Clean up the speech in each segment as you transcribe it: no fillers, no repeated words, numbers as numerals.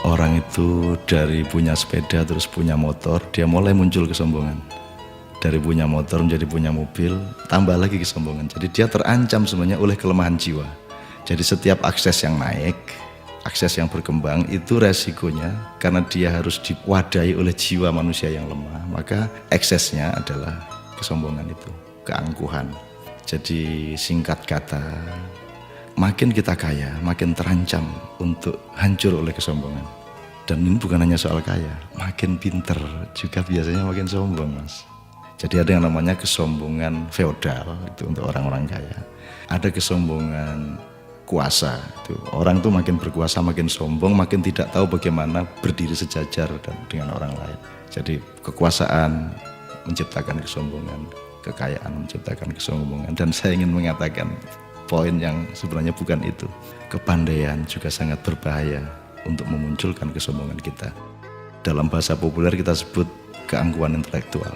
Orang itu dari punya sepeda terus punya motor, dia mulai muncul kesombongan. Dari punya motor menjadi punya mobil, tambah lagi kesombongan. Jadi dia terancam sebenarnya oleh kelemahan jiwa. Jadi setiap akses yang naik, akses yang berkembang itu resikonya karena dia harus diwadahi oleh jiwa manusia yang lemah. Maka eksesnya adalah kesombongan itu, keangkuhan. Jadi singkat kata, makin kita kaya, makin terancam untuk hancur oleh kesombongan. Dan ini bukan hanya soal kaya, makin pinter juga biasanya makin sombong, Mas. Jadi ada yang namanya kesombongan feodal, itu untuk orang-orang kaya. Ada kesombongan kuasa, itu orang tuh makin berkuasa, makin sombong, makin tidak tahu bagaimana berdiri sejajar dengan orang lain. Jadi kekuasaan menciptakan kesombongan, kekayaan menciptakan kesombongan. Dan saya ingin mengatakan poin yang sebenarnya bukan itu. Kepandaian juga sangat berbahaya untuk memunculkan kesombongan kita. Dalam bahasa populer kita sebut keangkuhan intelektual.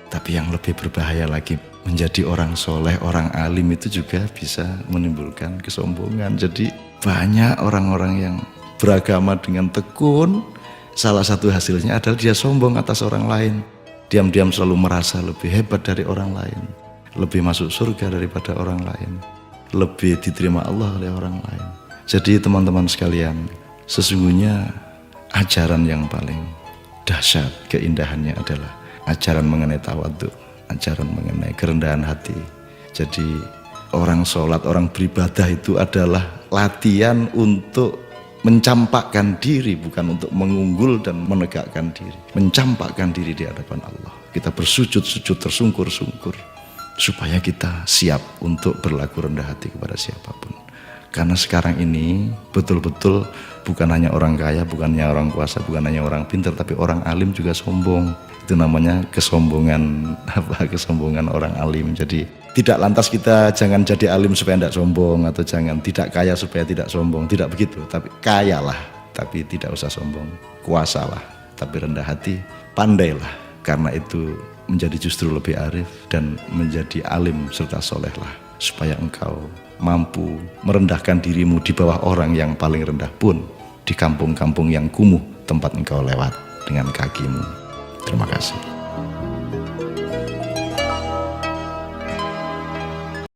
Tapi yang lebih berbahaya lagi, menjadi orang soleh, orang alim itu juga bisa menimbulkan kesombongan. Jadi banyak orang-orang yang beragama dengan tekun, salah satu hasilnya adalah dia sombong atas orang lain. Diam-diam selalu merasa lebih hebat dari orang lain, lebih masuk surga daripada orang lain, lebih diterima Allah oleh orang lain. Jadi teman-teman sekalian, sesungguhnya ajaran yang paling dahsyat keindahannya adalah ajaran mengenai tawadhu, ajaran mengenai kerendahan hati. Jadi orang sholat, orang beribadah itu adalah latihan untuk mencampakkan diri, bukan untuk mengunggul dan menegakkan diri. Mencampakkan diri di hadapan Allah. Kita bersujud-sujud tersungkur-sungkur supaya kita siap untuk berlaku rendah hati kepada siapapun. Karena sekarang ini betul-betul bukan hanya orang kaya, bukan hanya orang kuasa, bukan hanya orang pintar, tapi orang alim juga sombong. Itu namanya kesombongan, kesombongan orang alim. Jadi tidak lantas kita jangan jadi alim supaya tidak sombong, atau jangan tidak kaya supaya tidak sombong, tidak begitu. Tapi kayalah, tapi tidak usah sombong. Kuasalah, tapi rendah hati. Pandailah, karena itu menjadi justru lebih arif dan menjadi alim serta solehlah, supaya engkau mampu merendahkan dirimu di bawah orang yang paling rendah pun di kampung-kampung yang kumuh tempat engkau lewat dengan kakimu. Terima kasih.